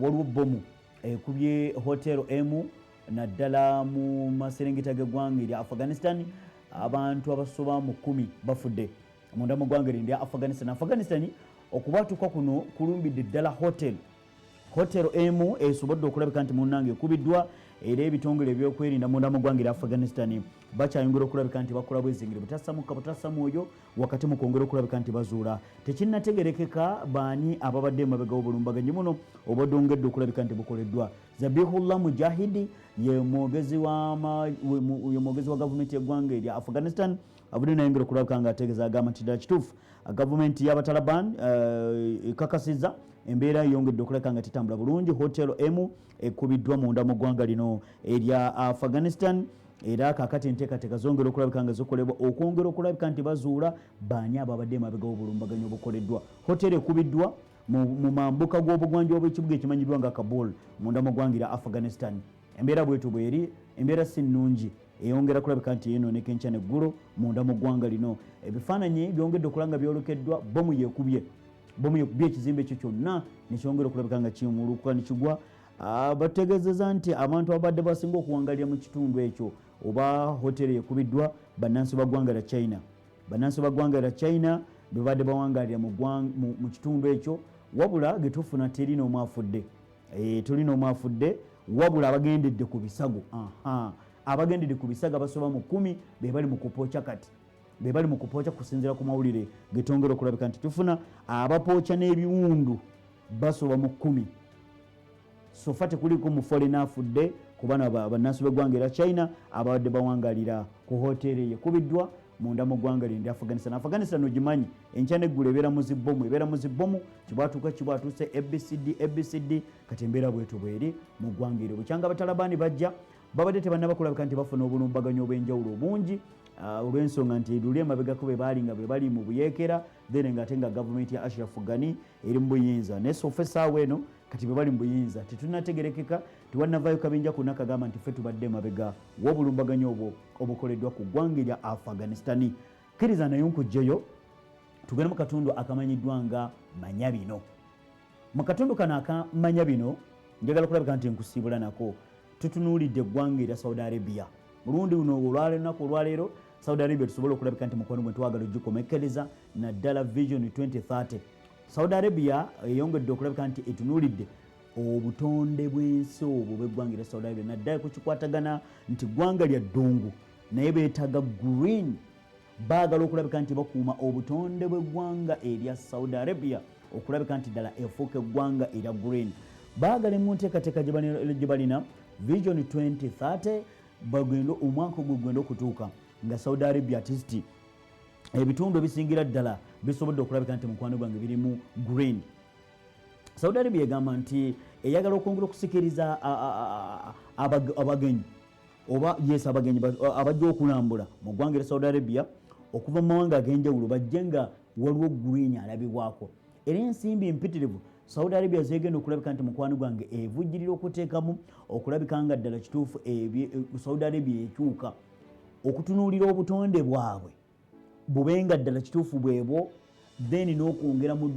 waliwo bomu ekubye hotel emu naddala mu maserengeta g'eggwanga lya Afghanistan abantu abasoba mu 10 bafudde munda mu ggwanga lya Afghanistan okubatuka kuno kulumbidde ddala hotel emu esobodde okulabika nti munnange ekubiddwa era ebitongole ebyokwerinda munda mu ggwanga lya Afghanistan bakyayongera okulabika nti bakola bwezingire butasamu oyo wakati mu kwongera okulabika nti bazuula tekinnategerekeka baani ababadde emabega w'obulumbaganyi buno obadde ongedde okulabika nti bukoleddwa Zabihullah Mujahidi ye mwogezi wa gavumenti y'eggwanga erya Afghanistan abudde nayongera okulabika nga ategeeza agamba nti ddala kituufu gavumenti y'abataliban ekakasizza embeera yongedde okulabika nga titambula bulungi hotel emu ekubiddwa munda mu ggwanga lino erya Afghanistan era kakati enteekateeka zongera okulabika nga zikolebwa okwongera okulabika nti bazuula baani ababadde emabega w'obulumbaganyi obukoleddwa hoteri ekubiddwa mu mambuka g'obugwanjuba bw'ekibuga ekimanyiddwa nga Kabul munda mu ggwanga lya Afghanistan embeera bwetu bweri embeera si nnungi eyongera kulabika nti yeenooneka enkya neggulo munda mu ggwanga lino ebifaananyi byongedde okulaba nga byolekeddwa bomu yekubye ekizimbe ekyo kyonna nekyongera okulabika nga kimulukuka nekigwa bategeezeza nti abantu abadde basinga okuwangalira mu kitundu ekyo oba hoteri ekubiddwa bannansi baggwanga lya China bannansi baggwanga lya China bebadde bawangalira mu kitundu ekyo wabula getufuna terina omwafudde tulina omwafudde wabula abagendedde ku bisago abagendedde ku bisago abasoba mu 10 bebali mu kupooca kati bebali mu kupooca kusinziira ku mawulire getongera okulabika nti tufuna abapooca n'ebiwundu basoba mu 10 sofa tekuliko mufolena afudde kubana bannansi b'eggwanga erya China abadde bawangalira ku hoteri yekubiddwa munda mu ggwanga lya Afghanistan ogimanyi enkya neggulu ebeera mu zibbomu kibwatuuse ABCD kati embeera bwetu bweri mu ggwanga eryo bukyanga abatalabani bajja babadde tebannaba kulabika nti bafuna obulumbaganyi obw'enjawulo obungi olw'ensonga nti luli emabegako bwe bali mu buyeekera then ng'ate nga gavumenti ya Ashraf Ghani eri mu buyinza naye sofa essaawa eno kati bwe bali mu buyinza tetunnategerekeka tewannavaayo kabinja konna kagamba nti ffe tubadde emabega w'obulumbaganyi obwo obukoleddwa ku ggwanga erya Afghanistan kkiriza naye nkugjeyo tugende mu katundu akamanyiddwa nga manyabino mu katundu kano akamanya bino njagala kulabika nti nkusiibula nako tutunuulidde eggwanga erya Saudi Arabia mulundi uno olwalenaku olwaleero Saudi Arabia tusobola okulabika nti mukwano gwe twagala ogikomekereza naddala Vision 2030 Saudi Arabia eyongedde okulabika nti etunuulidde obutonde bw'ensi obwo bw'eggwanga erya Saudi Arabia naddala kukikwatagana nti ggwanga lya ddungu naye beetaga green baagala okulabika nti bakuuma obutonde bw'eggwanga erya Saudi Arabia okulabika nti ddala efuuka eggwanga erya green baagala mu nteekateeka gye balina Vision 2030 bagenda omwaka ogwo gwenda okutuuka nga Saudi Arabia artisti ebitundu ebisingira ddala bisobodde okulabika nti mukwano gwange birimu green. Saudi Arabia egamba nti eyagala okwongera okusikiriza abagenyi oba yes abagenyi abajja okulambula mu ggwanga lya Saudi Arabia okuva mu mawanga ag'enjawulo bajje nga waliwo green alabibwako era ensimbi empitirivu Saudi Arabia zegenda okulabika nti mukwano gwange evujjirira okuteekamu okulabika nga ddala kituufu Saudi Arabia ekyuka okutunuulira obutonde bwabwe bubenga ddala kituufu bwebwo then n'okwongera mu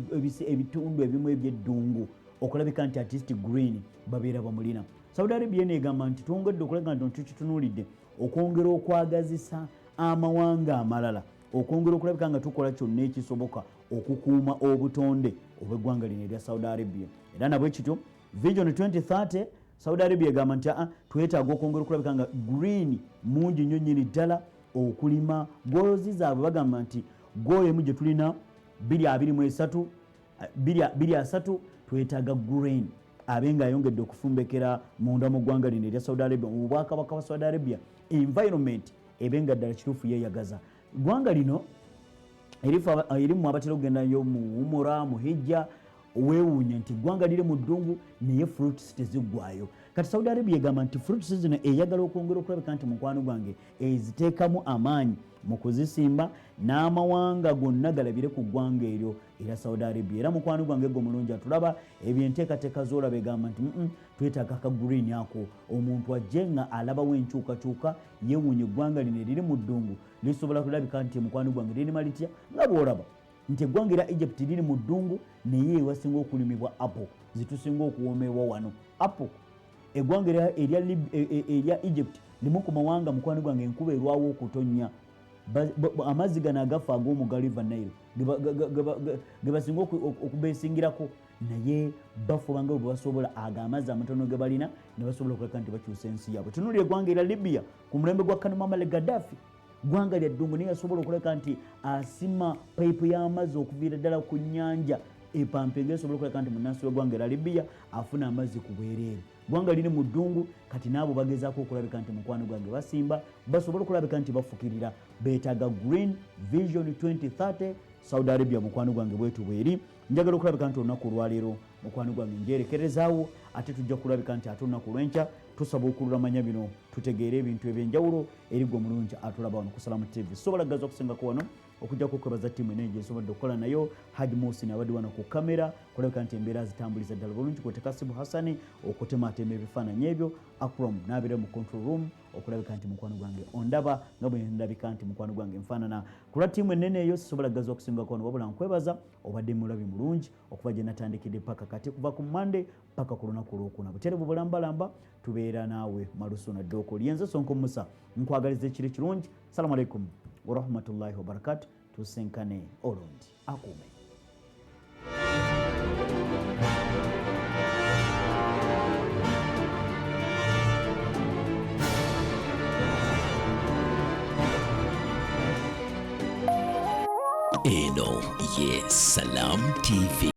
ebitundu ebimu ebyeddungu okulabika nti artist green babeera bamulina. Saudi Arabia negamba nti twongedde okulaga nti tukitunuulidde okwongera okwagazisa amawanga amalala okwongera okulabika nga tukola kyonna ekisoboka okukuuma obutonde obw'eggwanga lino erya Saudi Arabia era nabwe kityo Vision 2030 Saudi Arabia egamba nti twetaaga okwongera okulabika nga green mungi nnyo nnyini ddala okulima gozi zaabwe bagamba nti goal emu gye tulina 223 twetaaga green abe nga ayongedde okufumbekera munda mu ggwanga lino erya Saudi Arabia mu bwakabaka bwa Saudi Arabia environment ebe nga ddala kituufu yeeyagaza ggwanga lino erimu abatera okugendayo mu umura mu hijja weewuunya nti ggwanga liri mu ddungu naye fruits teziggwayo kati Saudi Arabia egamba nti fruits zino eyagala okwongera okulabika nti mukwano gwange eziteekamu amaanyi mu kuzisimba n'amawanga gonna galabire ku ggwanga eryo era Saudi Arabia era mukwano gwange gwe mulungi atulaba ebyenteekateeka z'olaba egamba nti twetaaga ka green ako omuntu ajje nga alabawo enkyukakyuka yeewuunya eggwanga lino eriri mu ddungu lisobola kulabika nti mukwano gwange lirima litya nga bw'olaba nti eggwanga erya Egypt liri mu ddungu naye ewasinga okulimibwa apple zitusinga okuwoomerwa wano apple eggwanga erya Egypt limu ku mawanga mukwano gwange enkuba erwawo okutonnya amazzi gano agafa ag'omugga River Nile ge basinga okubeesingirako naye bafuba nga bwe basobola ago amazzi amatono ge balina ne basobola okuleka nti bakyusa ensi yaabwe tunuulira eggwanga erya Libya ku mulembe gwa Muammar Gaddafi ggwanga lya ddungu naye yasobola okuleka nti asima payipu y'amazzi okuviira ddala ku nnyanja epampe ng'esobola okuleka nti munnansi w'eggwanga erya Libya afuna amazzi ku bwereere ggwanga liri mu ddungu kati naabo bagezaako okulabika nti mukwano gwange basimba basobola okulabika nti bafukirira beetaaga Green Vision 2030 Saudi Arabia mukwano gwange bwetu bweri njagala okulabika nti olunaku olwaleero mukwano gwange njerekerezaawo ate tujja kulabika nti ate olunaku lw'enkya tusaba okululamanya bino tutegeere ebintu ebyenjawulo eri gwe omulungi atulaba wano ku Salamu TV sobola gaza okusingako wano okujja kukwebaza ttiimu enene gyesobodde okukola nayo Haji Musin abadde wano ku kamera kulabika nti embeera zitambuliza ddala bulungi kwete Kasibu Hassani okutematema ebifaananyi ebyo Akram n'abeera mu control room okulabika nti mukwano gwange ondaba nga bwe ndabika nti mukwano gwange nfaanana kulwa ttiimu enene eyo sisobola gaza okusingako wano wabula nkwebaza obadde mulabi mulungi okuva gye natandikidde paka kati kuva ku Monday paka ku lunaku olwokuna buterebu bulambalamba tubeera naawe malusu nadde okuli yenze Ssonko Musa nkwagaliza ekiri kirungi salamu alaikum warahmatullahi wabarakatu tusenkane olundi akuume eno ye Salamu TV.